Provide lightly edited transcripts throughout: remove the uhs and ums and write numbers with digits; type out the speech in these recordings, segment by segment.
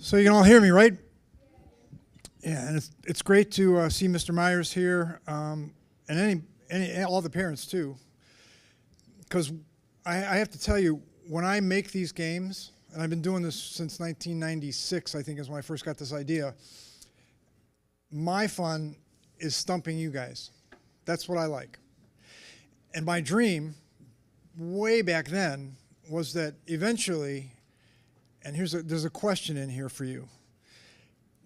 So you can all hear me, right? Yeah, and it's great to see Mr. Myers here, and all the parents too, because I have to tell you, when I make these games, and I've been doing this since 1996, I think is when I first got this idea. My fun is stumping you guys. That's what I like. And my dream, way back then, was that eventually, and there's a question in here for you.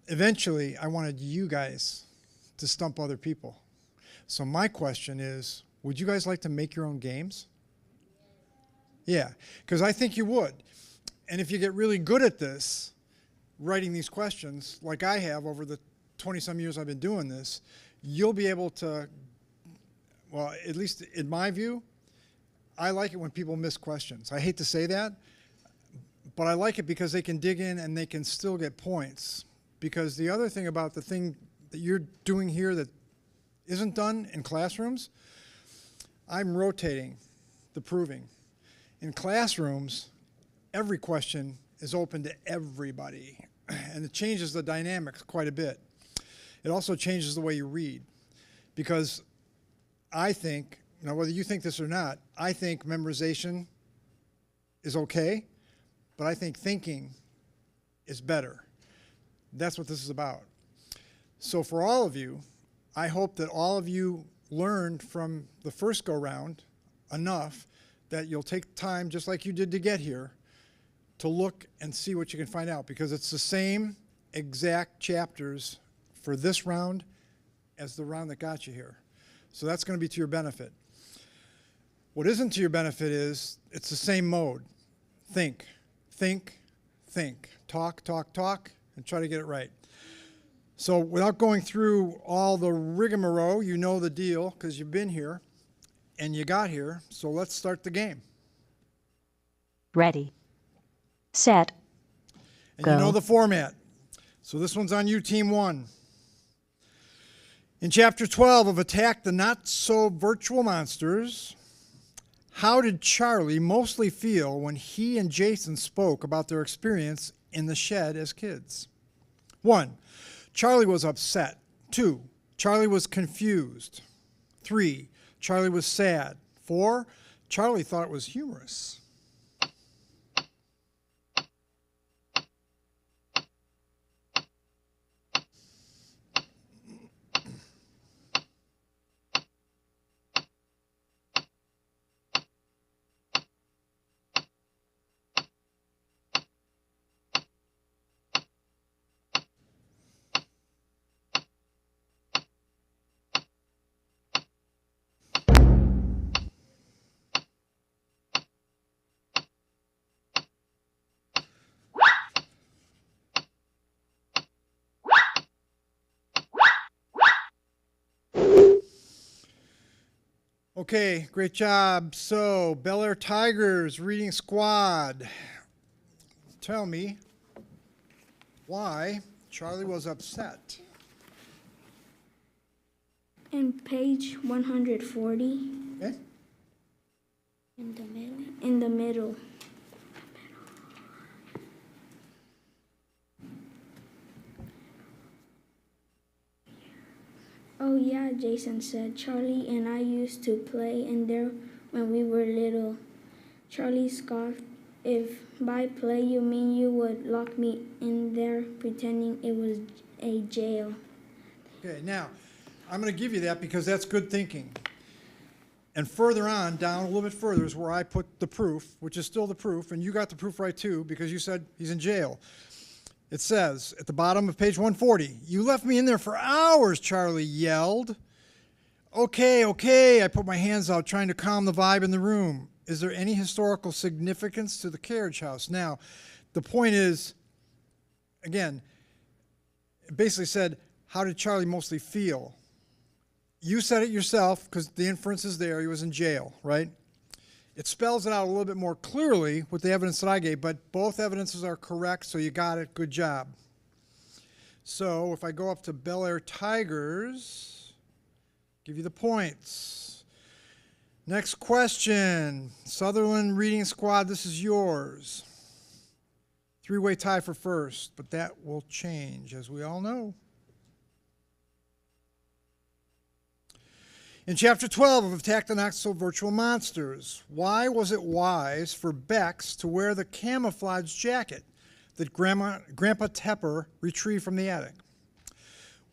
Eventually, I wanted you guys to stump other people. So my question is, would you guys like to make your own games? Yeah, because I think you would. And if you get really good at this, writing these questions, like I have over the 20-some years I've been doing this, you'll be able to, well, at least in my view, I like it when people miss questions. I hate to say that, but I like it because they can dig in and they can still get points. Because the other thing about the thing that you're doing here that isn't done in classrooms, I'm rotating the proving. In classrooms, every question is open to everybody, and it changes the dynamics quite a bit. It also changes the way you read, because I think, whether you think this or not, I think memorization is okay, but I think thinking is better. That's what this is about. So for all of you, I hope that all of you learned from the first go-round enough that you'll take time, just like you did to get here, to look and see what you can find out, because it's the same exact chapters for this round as the round that got you here. So that's going to be to your benefit. What isn't to your benefit is it's the same mode. Think, think, think. Talk, talk, talk, and try to get it right. So without going through all the rigmarole, you know the deal because you've been here and you got here. So let's start the game. Ready, set, and go. You know the format. So this one's on you, Team 1. In Chapter 12 of Attack the Not-So-Virtual Monsters, how did Charlie mostly feel when he and Jason spoke about their experience in the shed as kids? 1. Charlie was upset. 2. Charlie was confused. 3. Charlie was sad. 4. Charlie thought it was humorous. Okay, great job. So, Bel Air Tigers reading squad. Tell me why Charlie was upset. In page 140. Okay. In the middle. In the middle. Oh yeah, Jason said, Charlie and I used to play in there when we were little. Charlie scoffed. If by play you mean you would lock me in there pretending it was a jail. Okay, now, I'm going to give you that because that's good thinking. And further on, down a little bit further, is where I put the proof, which is still the proof, and you got the proof right too because you said he's in jail. It says at the bottom of page 140, you left me in there for hours, Charlie yelled. Okay, okay, I put my hands out trying to calm the vibe in the room. Is there any historical significance to the carriage house? Now, the point is, again, it basically said, how did Charlie mostly feel? You said it yourself because the inference is there. He was in jail, right? It spells it out a little bit more clearly with the evidence that I gave, but both evidences are correct, so you got it. Good job. So if I go up to Bel Air Tigers, give you the points. Next question. Sutherland Reading Squad, this is yours. Three-way tie for first, but that will change, as we all know. In Chapter 12 of Attack the Not-So Virtual Monsters, why was it wise for Bex to wear the camouflage jacket that Grandpa Tepper retrieved from the attic?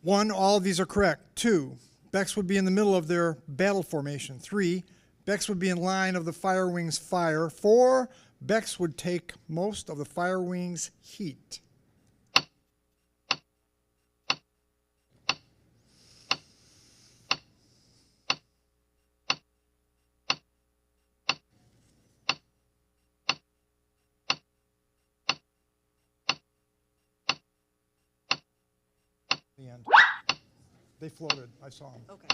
1, all of these are correct. 2, Bex would be in the middle of their battle formation. 3, Bex would be in line of the Fire Wings' fire. 4, Bex would take most of the Fire Wings' heat. The end. They floated. I saw them. Okay.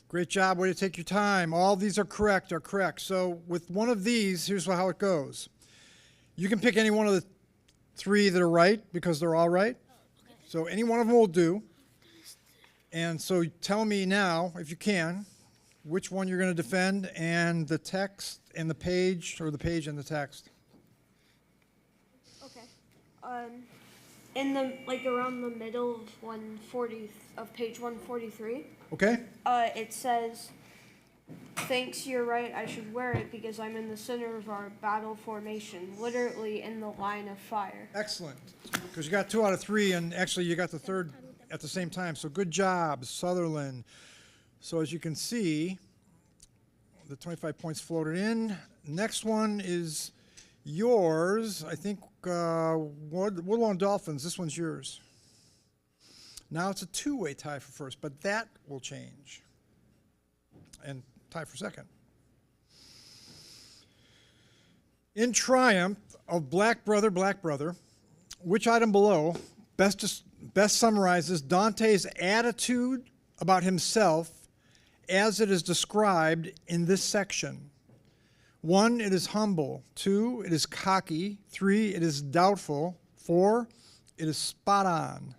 Great job. Way to take your time. All these are correct. So with one of these, here's how it goes. You can pick any one of the 3 that are right because they're all right. So any one of them will do. And so tell me now, if you can, which one you're going to defend and the text and the page, or the page and the text. Okay. In the around the middle of page 143. Okay? It says, "Thanks, you're right. I should wear it because I'm in the center of our battle formation, literally in the line of fire." Excellent. Because you got 2 out of 3, and actually you got the third at the same time. So good job, Sutherland. So as you can see, the 25 points floated in. Next one is yours. I think Woodlawn Dolphins, this one's yours. Now it's a 2-way tie for first, but that will change. And tie for second. In triumph of Black Brother, which item below best summarizes Dante's attitude about himself as it is described in this section? 1, it is humble. 2, it is cocky. 3, it is doubtful. 4, it is spot on.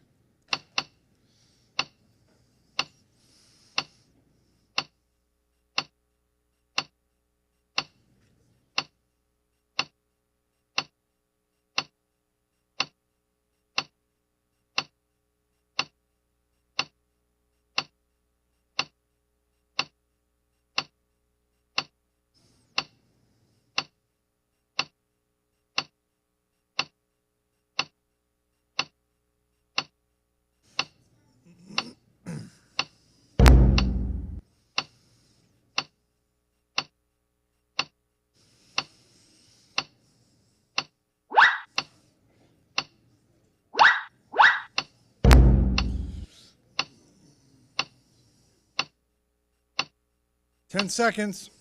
Ten seconds.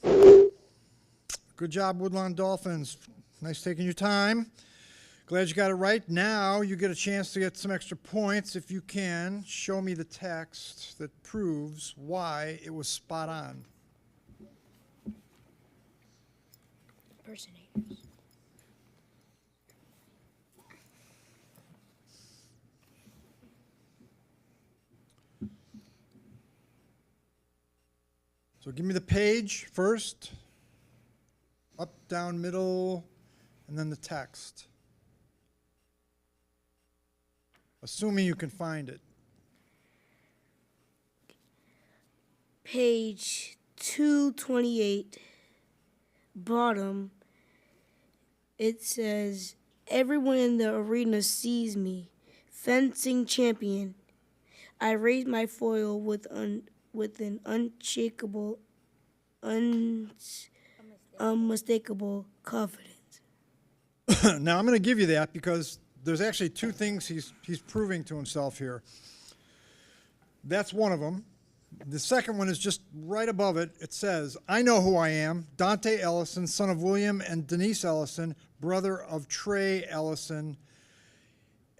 Good job, Woodlawn Dolphins. Nice taking your time. Glad you got it right. Now you get a chance to get some extra points if you can. Show me the text that proves why it was spot on. Impersonators. So give me the page first, up, down, middle, and then the text. Assuming you can find it. Page 228, bottom, it says, "Everyone in the arena sees me, fencing champion. I raise my foil with an unmistakable confidence." Now I'm going to give you that because there's actually 2 things he's proving to himself here. That's one of them. The second one is just right above it. It says, "I know who I am, Dante Ellison, son of William and Denise Ellison, brother of Trey Ellison."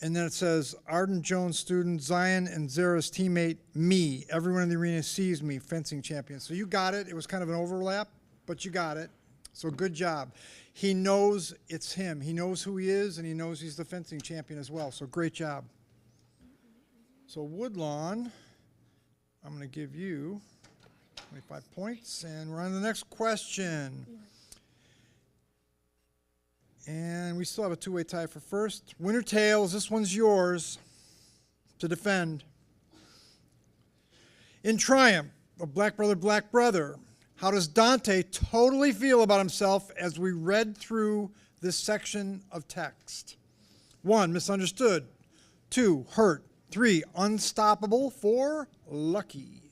And then it says, "Arden Jones student, Zion and Zara's teammate, me. Everyone in the arena sees me, fencing champion." So you got it. It was kind of an overlap, but you got it. So good job. He knows it's him. He knows who he is, and he knows he's the fencing champion as well. So great job. So Woodlawn, I'm going to give you 25 points, and we're on to the next question. And we still have a two-way tie for first. Winner Tails, this one's yours to defend. In Triumph of Black Brother, how does Dante totally feel about himself as we read through this section of text? 1, misunderstood. 2, hurt. 3, unstoppable. 4, lucky.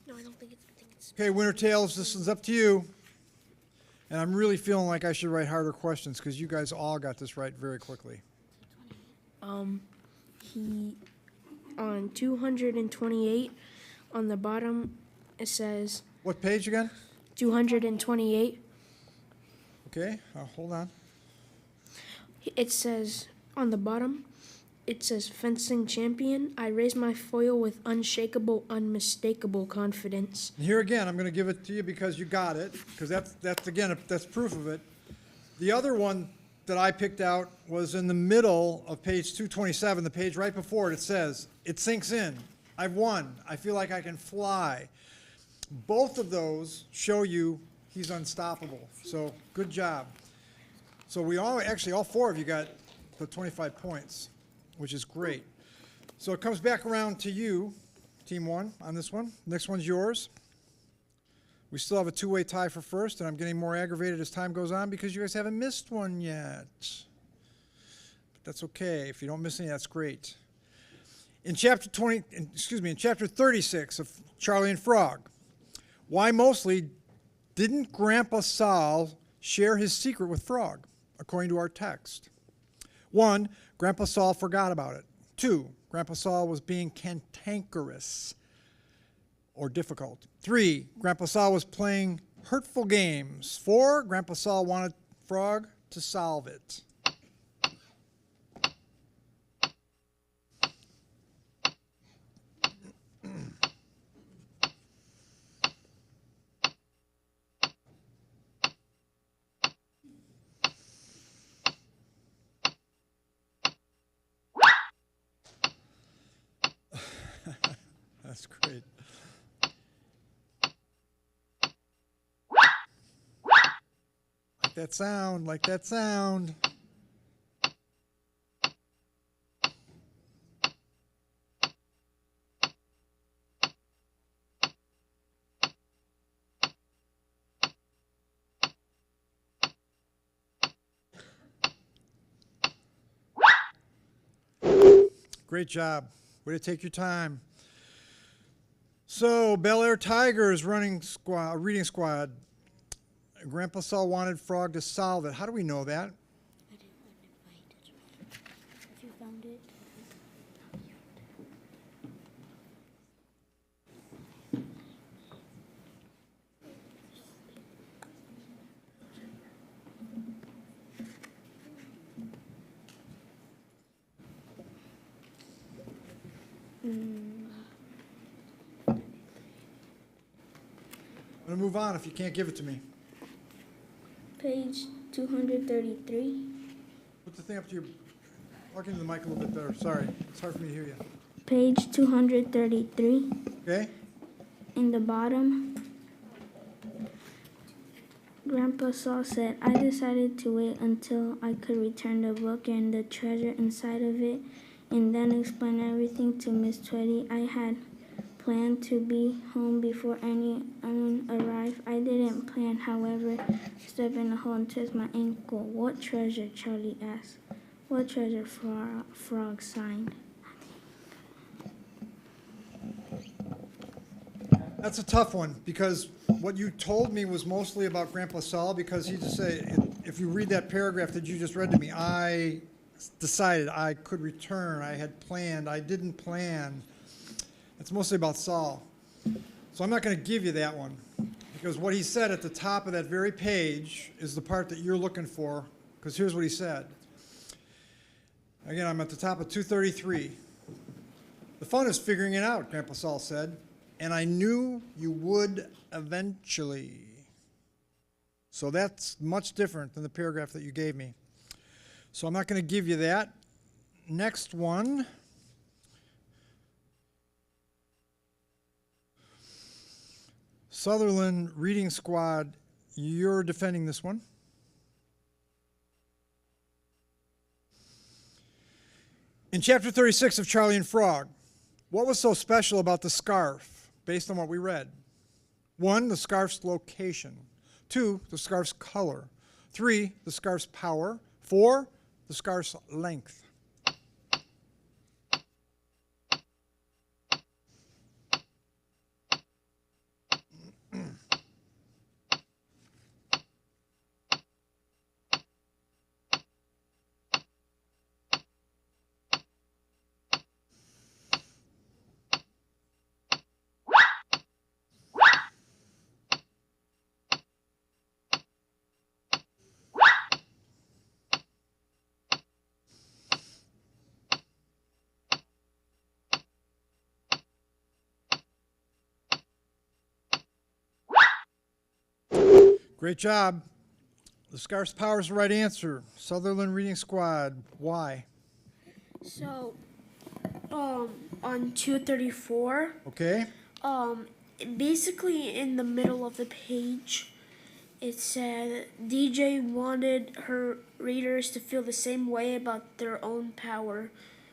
No, I don't think it's. Okay, Winter Tales, this is up to you. And I'm really feeling like I should write harder questions because you guys all got this right very quickly. He on 228 on the bottom it says What page again? 228. Okay, hold on. It says on the bottom it says fencing champion. I raise my foil with unshakable, unmistakable confidence. And here again, I'm going to give it to you because you got it, because that's again, that's proof of it. The other one that I picked out was in the middle of page 227, the page right before it. It says, it sinks in. I've won. I feel like I can fly. Both of those show you he's unstoppable. So good job. So we all, actually all four of you got the 25 points, which is great. So it comes back around to you, Team 1, on this one. Next one's yours. We still have a two-way tie for first, and I'm getting more aggravated as time goes on because you guys haven't missed one yet. But that's okay. If you don't miss any, that's great. In chapter 36 of Charlie and Frog, why mostly didn't Grandpa Sol share his secret with Frog, according to our text? 1, Grandpa Sol forgot about it. 2, Grandpa Sol was being cantankerous or difficult. 3, Grandpa Sol was playing hurtful games. 4, Grandpa Sol wanted Frog to solve it. That's great. Like that sound, like that sound. Great job. Way to take your time. So, Bel Air Tigers reading squad. Grandpa Sol wanted Frog to solve it. How do we know that? If you found it. I'm going to move on if you can't give it to me. Page 233. Put the thing up to your... Walk into the mic a little bit better. Sorry. It's hard for me to hear you. Page 233. Okay? In the bottom, Grandpa Sol said, I decided to wait until I could return the book and the treasure inside of it, and then explain everything to Miss Tweedy. I had planned to be home before anyone arrived. I didn't plan, however, to step in the hole and twist my ankle. What treasure? Charlie asked. What treasure? Frog signed. That's a tough one because what you told me was mostly about Grandpa Sol because he just said, if you read that paragraph that you just read to me, I decided I could return, I had planned, I didn't plan. It's mostly about Sol. So I'm not going to give you that one. Because what he said at the top of that very page is the part that you're looking for, because here's what he said. Again, I'm at the top of 233. The fun is figuring it out, Grandpa Saul said, and I knew you would eventually. So that's much different than the paragraph that you gave me. So I'm not going to give you that. Next one. Sutherland Reading Squad, you're defending this one. In chapter 36 of Charlie and Frog, what was so special about the scarf, based on what we read? 1, the scarf's location. 2, the scarf's color. 3, the scarf's power. 4, the scarf's length. Great job. The scarf's power is the right answer. Sutherland Reading Squad, why? So, on 234, Okay. basically in the middle of the page, it said DJ wanted her readers to feel the same way about their own power.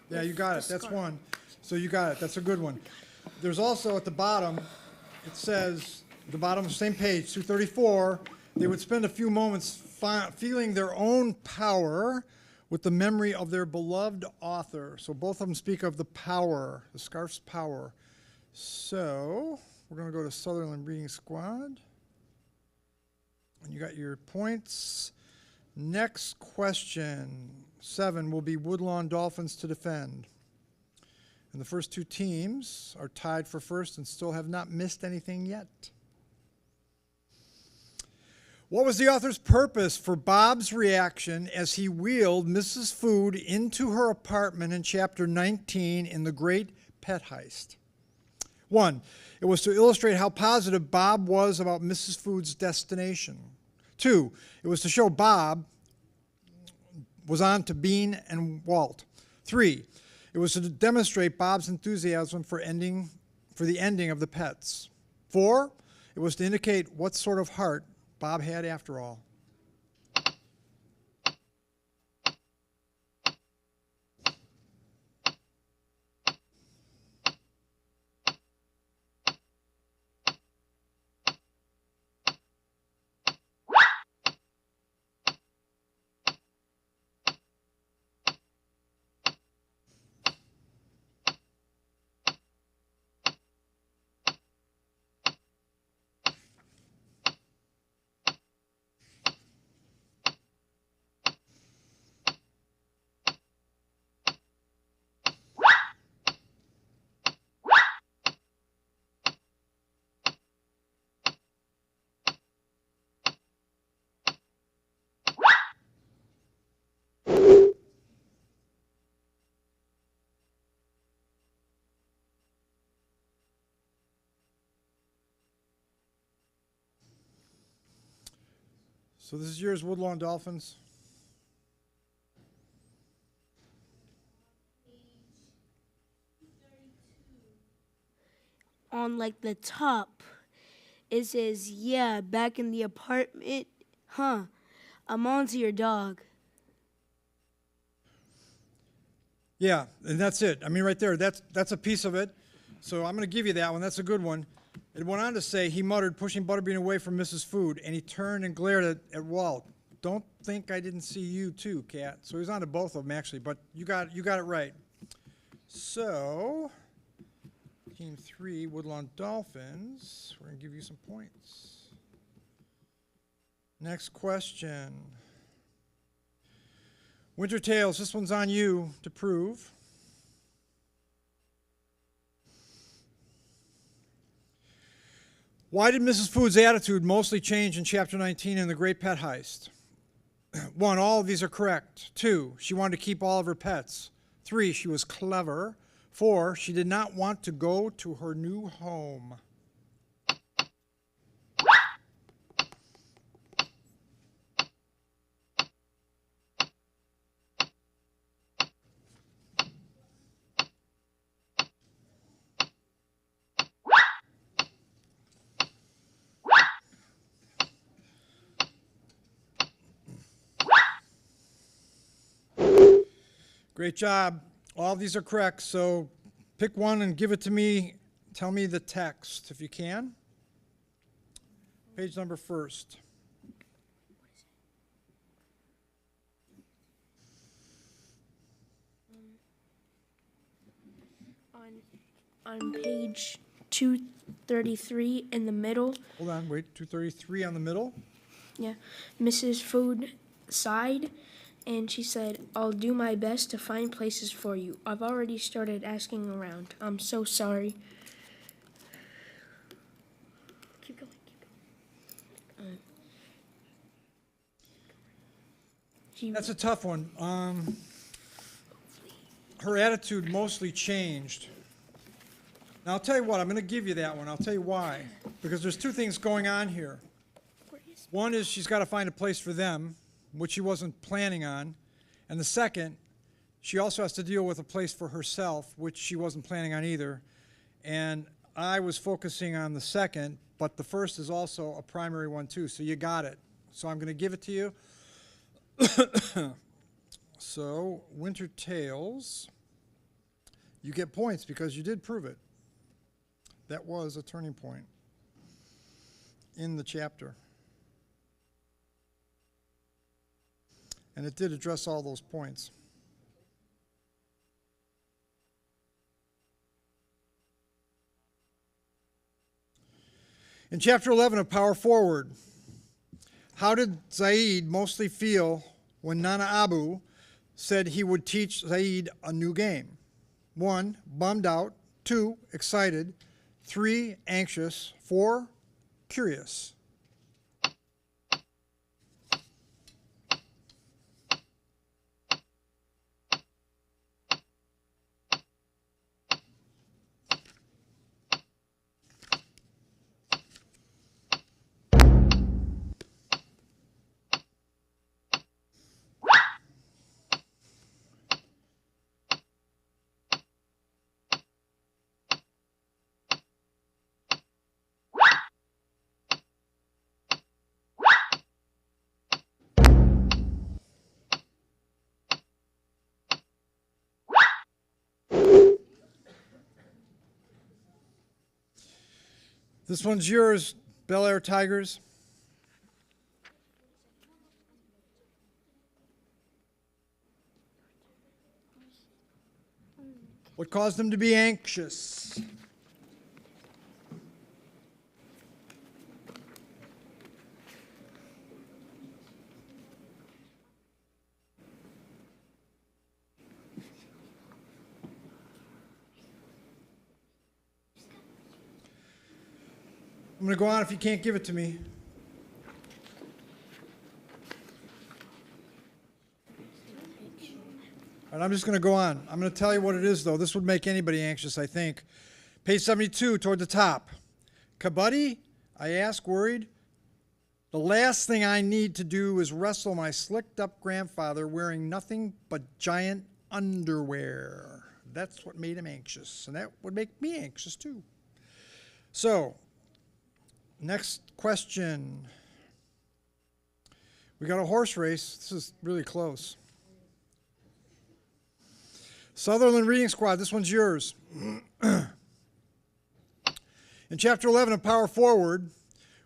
Yeah, with you got the it. That's scarf. one. So you got it. That's a good one. There's also at the bottom, it says, the bottom of the same page, 234, they would spend a few moments feeling their own power with the memory of their beloved author. So both of them speak of the power, the scarf's power. So we're going to go to Sutherland Reading Squad. And you got your points. Next question, 7, will be Woodlawn Dolphins to defend. And the first 2 teams are tied for first and still have not missed anything yet. What was the author's purpose for Bob's reaction as he wheeled Mrs. Food into her apartment in chapter 19 in The Great Pet Heist? 1, it was to illustrate how positive Bob was about Mrs. Food's destination. 2, it was to show Bob was on to Bean and Walt. 3, it was to demonstrate Bob's enthusiasm for the ending of the pets. 4, it was to indicate what sort of heart Bob had after all. So this is yours, Woodlawn Dolphins. On like the top, it says, yeah, back in the apartment. Huh, I'm on to your dog. Yeah, and that's it. I mean, right there, that's a piece of it. So I'm going to give you that one. That's a good one. It went on to say, he muttered, pushing Butterbean away from Mrs. Food, and he turned and glared at Walt. Don't think I didn't see you too, Cat. So he was on to both of them, actually, but you got it right. So, Team 3, Woodlawn Dolphins, we're going to give you some points. Next question. Winter Tales, this one's on you to prove. Why did Mrs. Food's attitude mostly change in Chapter 19 in The Great Pet Heist? 1, all of these are correct. 2, she wanted to keep all of her pets. 3, she was clever. 4, she did not want to go to her new home. Great job. All of these are correct, so pick one and give it to me. Tell me the text, if you can. Page number first. On page 233 in the middle, Hold on, wait, 233 on the middle. yeah, Mrs. Food sighed and she said, "I'll do my best to find places for you. I've already started asking around. I'm so sorry." Keep going, keep going. That's a tough one. Her attitude mostly changed. Now, I'll tell you what, I'm going to give you that one. I'll tell you why. Because there's two things going on here. One is she's got to find a place for them, which she wasn't planning on. And the second, she also has to deal with a place for herself, which she wasn't planning on either. And I was focusing on the second, but the first is also a primary one too, so you got it. So I'm going to give it to you. So, Winter Tales, you get points because you did prove it. That was a turning point in the chapter. And it did address all those points. In Chapter 11 of Power Forward, how did Zaid mostly feel when Nana Abu said he would teach Zaid a new game? 1, bummed out. 2, excited. 3, anxious. 4, curious. This one's yours, Bel Air Tigers. What caused them to be anxious? I'm going to go on if you can't give it to me. All right, I'm just going to go on. I'm going to tell you what it is, though. This would make anybody anxious, I think. Page 72, toward the top. Kabaddi, I ask, worried. The last thing I need to do is wrestle my slicked-up grandfather wearing nothing but giant underwear. That's what made him anxious, and that would make me anxious, too. So, next question. We got a horse race. This is really close. Sutherland Reading Squad, this one's yours. In Chapter 11 of Power Forward,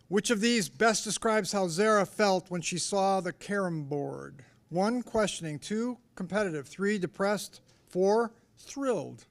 which of these best describes how Zara felt when she saw the carom board? 1, questioning. 2, competitive. 3, depressed. 4, thrilled.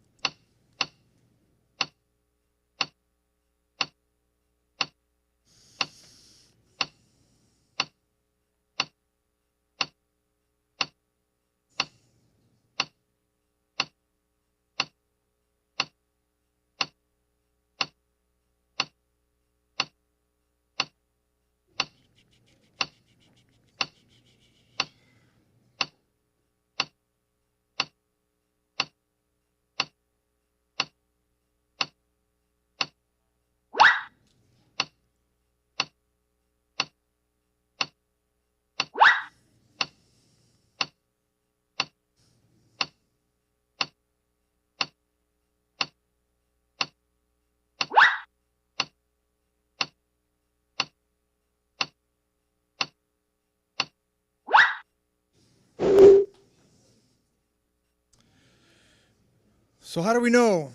So how do we know,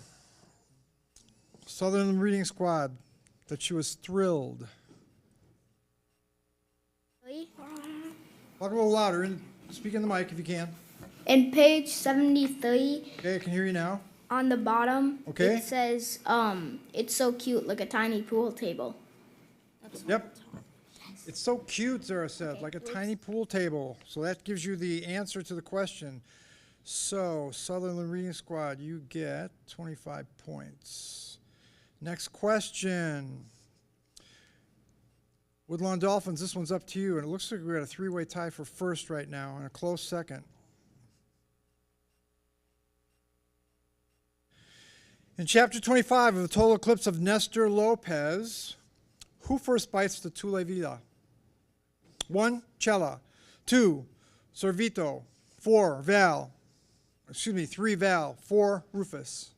Southern Reading Squad, that she was thrilled? Talk a little louder and speak in the mic if you can. In page 73, Okay, I can hear you now. on the bottom, Okay. it says, it's so cute, like a tiny pool table. Yep. It's so cute, Zara said, like a tiny pool table. So that gives you the answer to the question. So, Sutherland Reading Squad, you get 25 points. Next question. Woodlawn Dolphins, this one's up to you, and it looks like we're at a three-way tie for first right now, and a close second. In chapter 25 of the Total Eclipse of Nestor Lopez, who first bites the Tule Vida? 1, Cella. 2, Servito. 3, Val. 4, Rufus.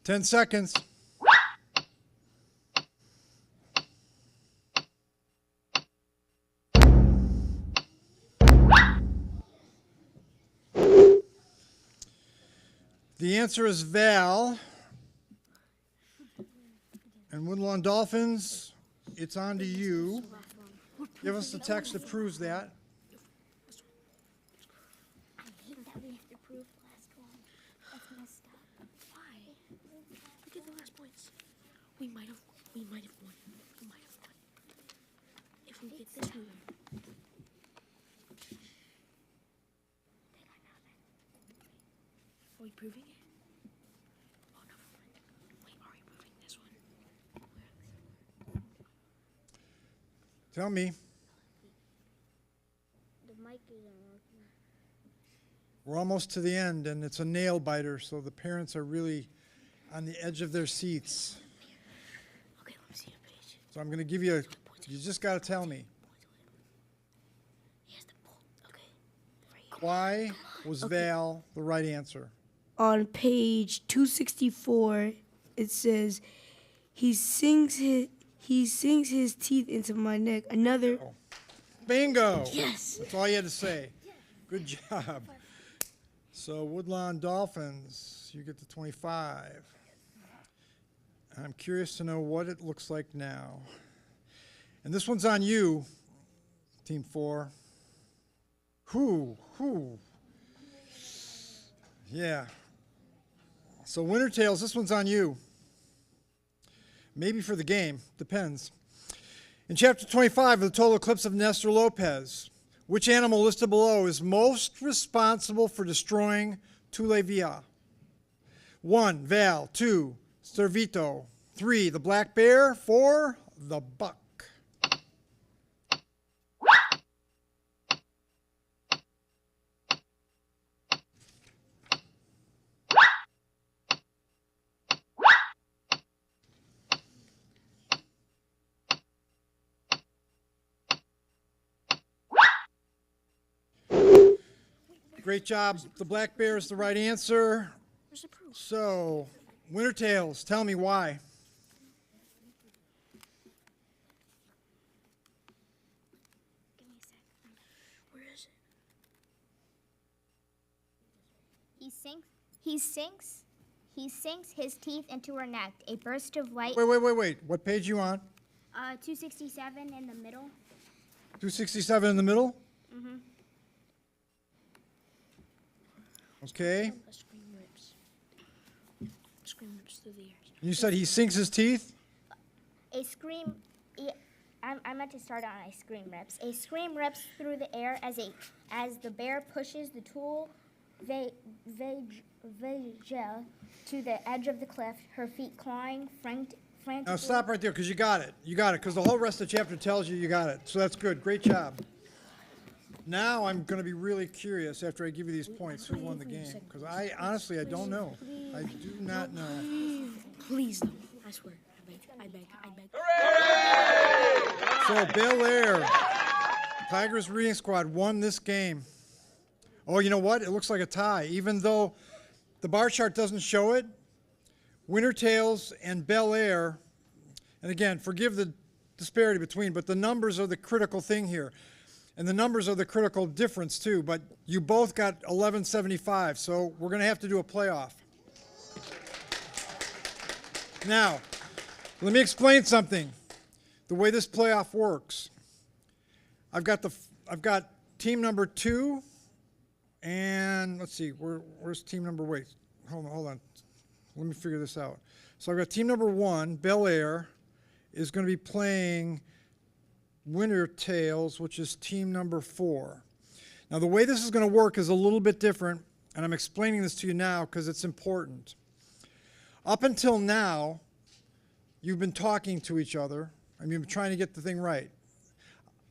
Ten seconds. The answer is Val. And Woodlawn Dolphins, it's on to you. Give us the text that proves that. Look at the last points. We might have won. We might have won. If we get this, we win. Are we proving it? Oh, never mind. Wait, are we proving this one? Tell me. The mic isn't working. We're almost to the end, and it's a nail biter, so the parents are really on the edge of their seats. Okay, let me see a page. So I'm going to give you you just got to tell me. He has the pull. Okay. Right here. Why was Val the right answer? On page 264, it says, he sinks his teeth into my neck. Another. Bingo. Yes. That's all you had to say. Good job. So Woodlawn Dolphins, you get to 25. I'm curious to know what it looks like now. And this one's on you, Team 4. Who? Yeah. So Winter Tales, this one's on you. Maybe for the game, depends. In chapter 25 of the Total Eclipse of Nestor Lopez, which animal listed below is most responsible for destroying Tule Villa? 1, Val. 2, Servito. 3, the black bear. 4, the buck. Great job. The black bear is the right answer. Where's the proof? So, Winter Tales, tell me why. Give me a sec. Where is it? He sinks his teeth into her neck. A burst of light. Wait. What page you on? 267 in the middle. 267 in the middle? Mm-hmm. Okay. A scream rips. Scream rips through the ears. You said he sinks his teeth? A scream. I meant to start on a scream rips. A scream rips through the air as the bear pushes the tool Vagel to the edge of the cliff, her feet clawing frantically. Now stop right there, because you got it. You got it, because the whole rest of the chapter tells you got it. So that's good. Great job. Now I'm going to be really curious after I give you these points who won the game, because I honestly don't know. I do not know. Please don't. I swear. I beg. So Bel Air, Tigers Reading Squad won this game. Oh, you know what? It looks like a tie, even though the bar chart doesn't show it. Winter Tales and Bel Air, and again, forgive the disparity between, but the numbers are the critical thing here. And the numbers are the critical difference too, but you both got 1175, so we're going to have to do a playoff. Now, let me explain something. The way this playoff works. I've got team number 2, and let's see, where's team number, wait, hold on. Let me figure this out. So I've got team number 1, Bel Air, is going to be playing Winter Tales, which is team number 4. Now, the way this is going to work is a little bit different, and I'm explaining this to you now because it's important. Up until now, you've been talking to each other, and you've been trying to get the thing right.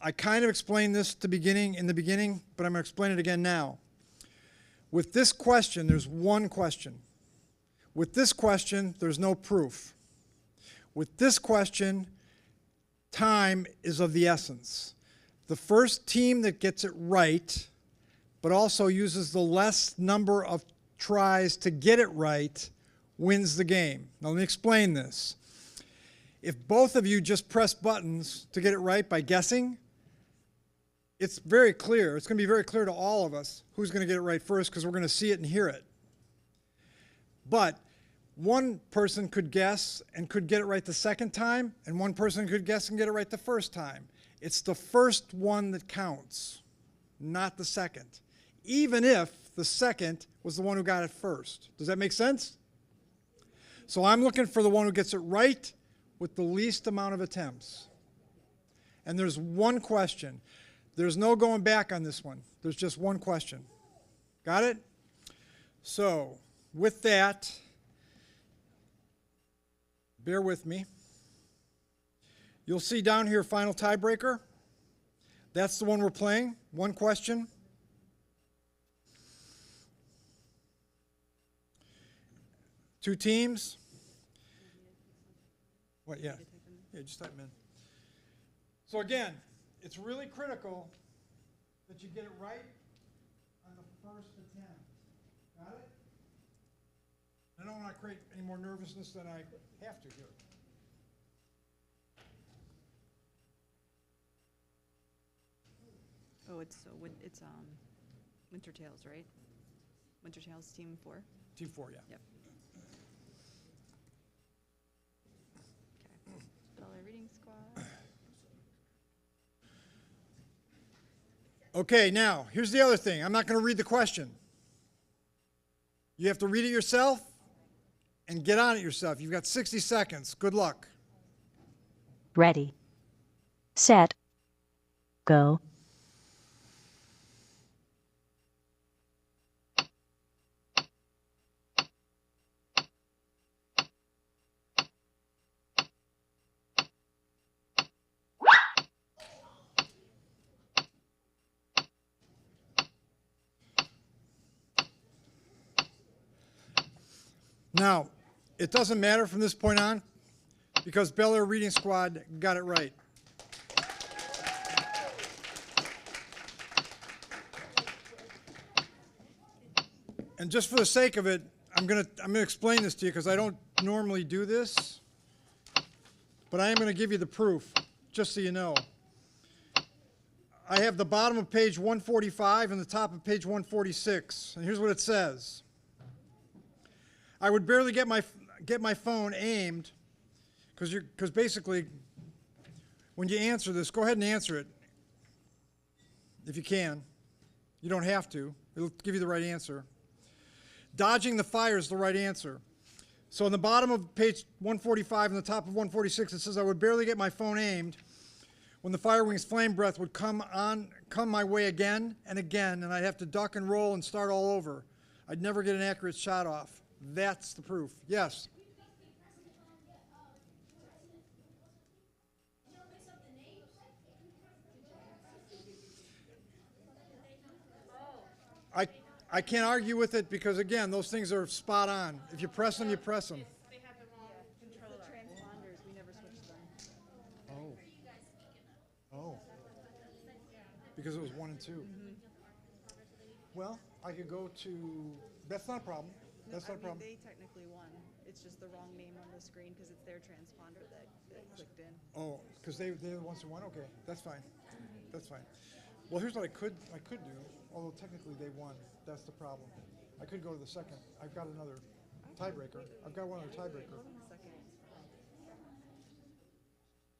I kind of explained this in the beginning, but I'm going to explain it again now. With this question, there's one question. With this question, there's no proof. With this question, time is of the essence. The first team that gets it right, but also uses the less number of tries to get it right, wins the game. Now let me explain this. If both of you just press buttons to get it right by guessing, it's very clear. It's going to be very clear to all of us who's going to get it right first, because we're going to see it and hear it. But one person could guess and could get it right the second time, and one person could guess and get it right the first time. It's the first one that counts, not the second, even if the second was the one who got it first. Does that make sense? So I'm looking for the one who gets it right with the least amount of attempts. And there's one question. There's no going back on this one. There's just one question. Got it? So with that, bear with me. You'll see down here, final tiebreaker. That's the one we're playing. One question. Two teams. What? Yeah. Yeah, just type them in. So again, it's really critical that you get it right on the first attempt. Got it? I don't want to create any more nervousness than I have to here. Oh, it's Winter Tales, right? Winter Tales, team 4. Team 4, yeah. Yep. Okay. Dollar Reading Squad. Okay, now here's the other thing. I'm not going to read the question. You have to read it yourself and get on it yourself. You've got 60 seconds. Good luck. Ready. Set. Go. Now, it doesn't matter from this point on because Bel Air Reading Squad got it right. And just for the sake of it, I'm gonna explain this to you because I don't normally do this, but I am going to give you the proof, just so you know. I have the bottom of page 145 and the top of page 146, and here's what it says. I would barely get my phone aimed, because basically, when you answer this, go ahead and answer it, if you can. You don't have to. It'll give you the right answer. Dodging the fire is the right answer. So on the bottom of page 145 and the top of 146, it says, I would barely get my phone aimed when the Fire Wings flame breath would come my way again and again, and I'd have to duck and roll and start all over. I'd never get an accurate shot off. That's the proof. Yes. I can't argue with it because, again, those things are spot on. If you press them, you press them. The transponders, we never switched them. Oh. Because it was 1 and 2. Well, I could go to, that's not a problem. That's not a problem. They technically won. It's just the wrong name on the screen because it's their transponder that clicked in. Oh, because they're the ones who won? Okay, that's fine. That's fine. Well, here's what I could do, although technically they won. That's the problem. I could go to the second. I've got another tiebreaker. I've got one other tiebreaker.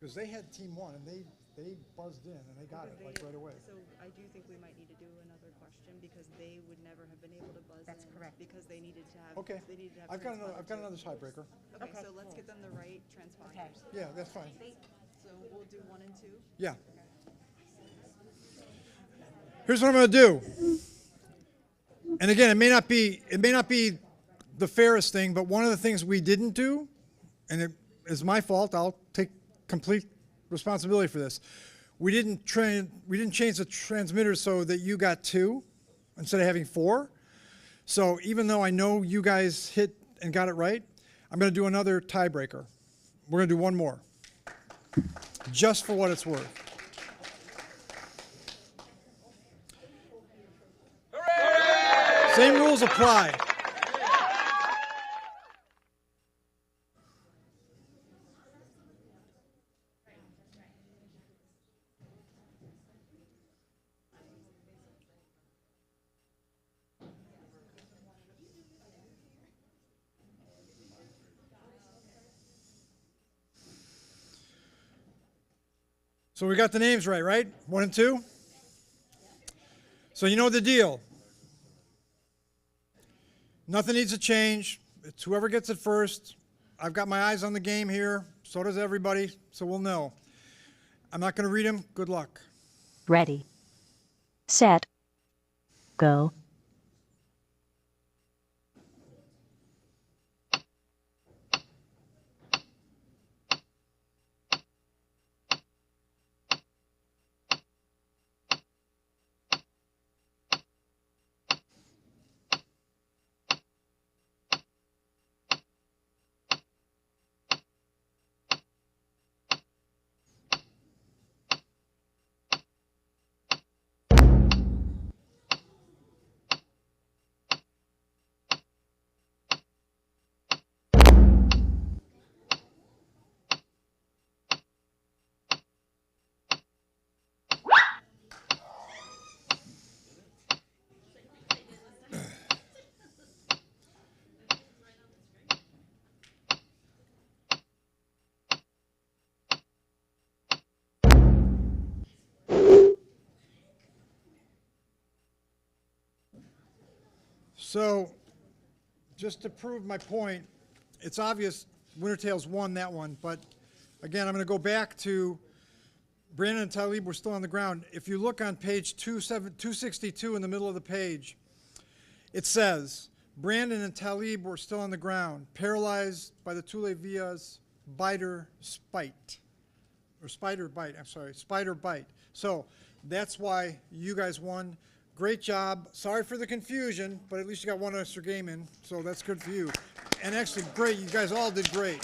Because they had team 1 and they buzzed in and they got it like right away. So I do think we might need to do another question because they would never have been able to buzz in. That's correct. Because they needed to have. Okay. They needed to have. I've got another tiebreaker. Okay, so let's get them the right transponders. Yeah, that's fine. So we'll do 1 and 2. Yeah. Here's what I'm going to do. And again, it may not be the fairest thing, but one of the things we didn't do, and it is my fault, I'll take complete responsibility for this. We didn't change the transmitters so that you got 2 instead of having 4. So even though I know you guys hit and got it right, I'm going to do another tiebreaker. We're going to do one more, just for what it's worth. Same rules apply. So we got the names right? 1 and 2? So you know the deal. Nothing needs to change. It's whoever gets it first. I've got my eyes on the game here. So does everybody. So we'll know. I'm not going to read them. Good luck. Ready, set, go. So, just to prove my point, it's obvious Wintertails won that one, but again, I'm going to go back to Brandon and Talib were still on the ground. If you look on page 262 in the middle of the page, it says, Brandon and Talib were still on the ground, paralyzed by the Tule Villa's spider bite. So that's why you guys won. Great job. Sorry for the confusion, but at least you got one extra game in, so that's good for you. And actually, great. You guys all did great.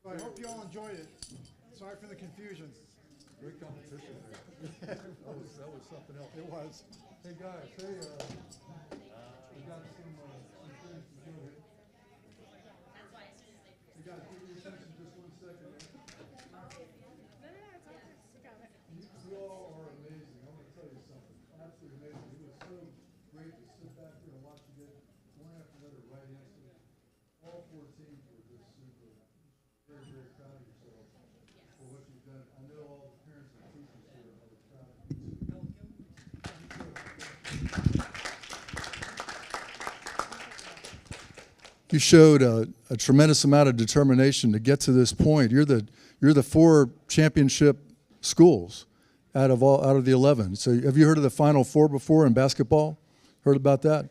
I hope you all enjoyed it. Sorry for the confusion. Great competition there. That was something else. It was. Hey guys, we got some things to do here. You got to give your attention just 1 second. You all are amazing. I'm going to tell you something. Absolutely amazing. It was so great to sit back here and watch you get one after another right answer. I know all the parents and teachers here are proud. You showed a tremendous amount of determination to get to this point. You're the 4 championship schools out of the 11. So have you heard of the Final Four before in basketball? Heard about that?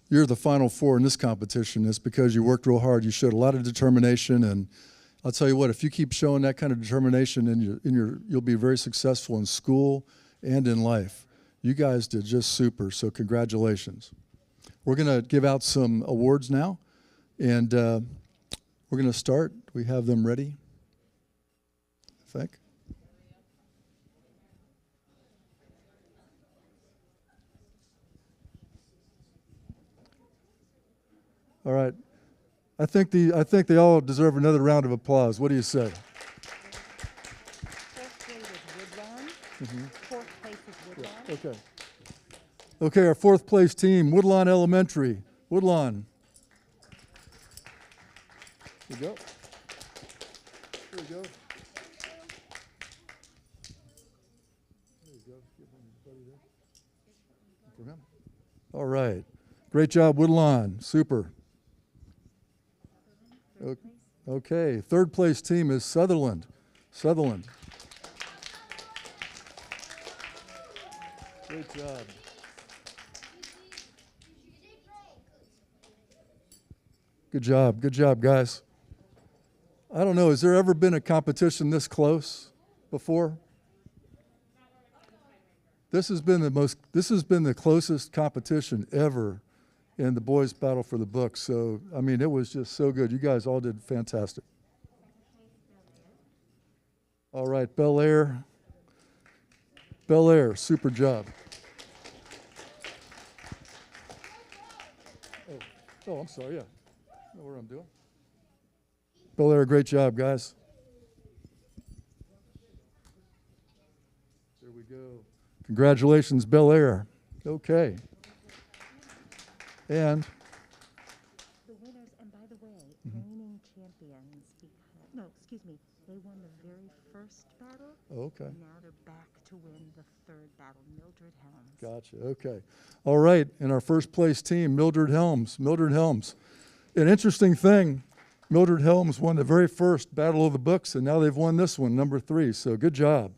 You're the Final Four in this competition. It's because you worked real hard. You showed a lot of determination, and I'll tell you what, if you keep showing that kind of determination you'll be very successful in school and in life. You guys did just super, so congratulations. We're going to give out some awards now, and we're going to start. We have them ready, I think. All right. I think they all deserve another round of applause. What do you say? Fourth place is Woodlawn. Fourth place is Woodlawn. Yeah, okay. Okay, our 4th place team, Woodlawn Elementary. Woodlawn. Here you go. Here you go. There you go. Give everybody there. For him. All right. Great job, Woodlawn. Super. Okay, 3rd place team is Sutherland. Sutherland. Great job. Good job, guys. I don't know, has there ever been a competition this close before? This has been the closest competition ever in the boys' battle for the book. So, I mean, it was just so good. You guys all did fantastic. All right, Bel Air. Bel Air, super job. Oh, I'm sorry, yeah. I know what I'm doing. Bel Air, great job, guys. There we go. Congratulations, Bel Air. Okay. And The winners, and by the way, reigning champions, they won the very first battle. okay. And now they're back to win the 3rd battle, Mildred Helms. Gotcha. Okay. All right. And our 1st place team, Mildred Helms. Mildred Helms. An interesting thing, Mildred Helms won the very first Battle of the Books, and now they've won this one, number 3. So good job.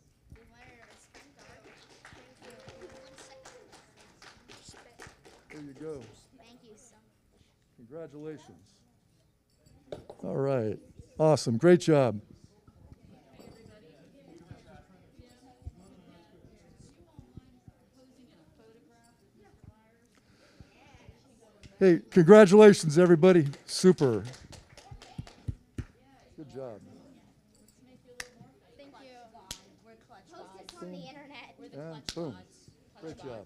There you go. Thank you so much. Congratulations. All right. Awesome. Great job. Hey, congratulations, everybody. Super. Good job. Thank you. Post it on the internet. And boom. Great job.